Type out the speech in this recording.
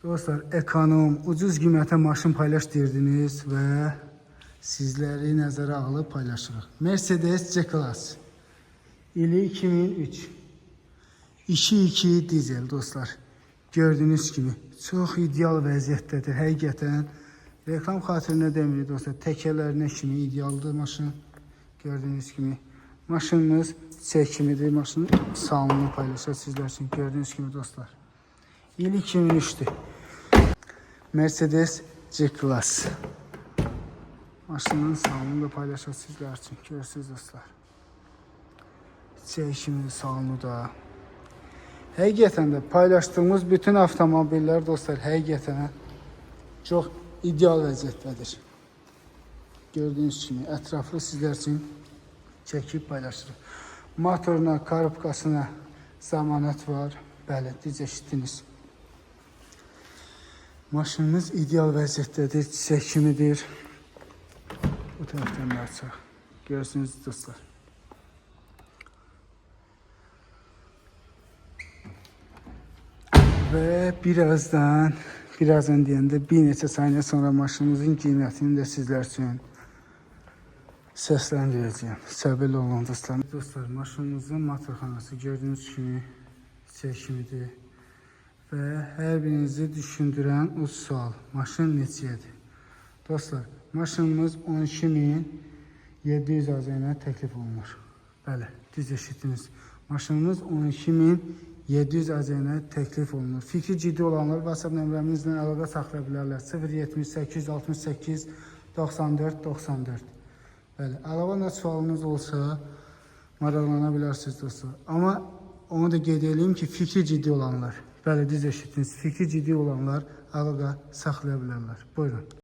Dostlar, ekonom, ucuz qiymətə maşın paylaş deyirdiniz və sizləri nəzərə alıb paylaşırıq. Mercedes C-Class ili 2003 2.2 dizel dostlar. Gördüyünüz kimi çox ideal vəziyyətdədir. Həqiqətən reklam xatirinə demirik dostlar. Təkərlərinə kimi idealdır maşın. Gördüyünüz kimi maşınımız çəkimidir. Maşının salonunu paylaşır sizlər üçün. Gördüyünüz kimi dostlar. İl 2003'tü. Mercedes C-Class. Maşının salonunu da paylaşır sizlər üçün. Görürsünüz dostlar. Çəkimli salonu da. Həqiqətən də paylaşdığımız bütün avtomobillər dostlar həqiqətən çox ideal vəziyyətdədir. Gördüyünüz kimi ətraflı sizlər üçün çəkib paylaşırıq. Motoruna, korobkasına zəmanət var. Bəli, düz eşitdiniz. Maşınımız ideal vəziyyətdədir, çiçək kimidir. Bu tərəfdən də açaq. Görürsünüz dostlar. Və birazdan deyəndə bir neçə saniyə sonra maşınımızın qiymətini də sizlər üçün səsləndirəcəyim. Səbirli olun dostlar. Dostlar, maşınımızın motorxanası gördüyünüz kimi çiçək kimidir. Və hər birinizi düşündürən o sual, maşın neçəyədir? Dostlar, maşınımız 12.700 azərbaycan təklif olunur. Bəli, düz eşitdiniz. Maşınımız 12.700 azərbaycan təklif olunur. Fikri ciddi olanlar WhatsApp nömrəmizlə əlaqə saxlaya bilərlər. 078 68 94 94. Bəli, əlavə nə sualınız olsa maraqlana bilərsiniz dostlar. Amma onu da qeyd edeyim ki, fikri ciddi olanlar, bəli, düz eşitdiniz, fikri ciddi olanlar əlaqə saxlaya bilərlər. Buyurun.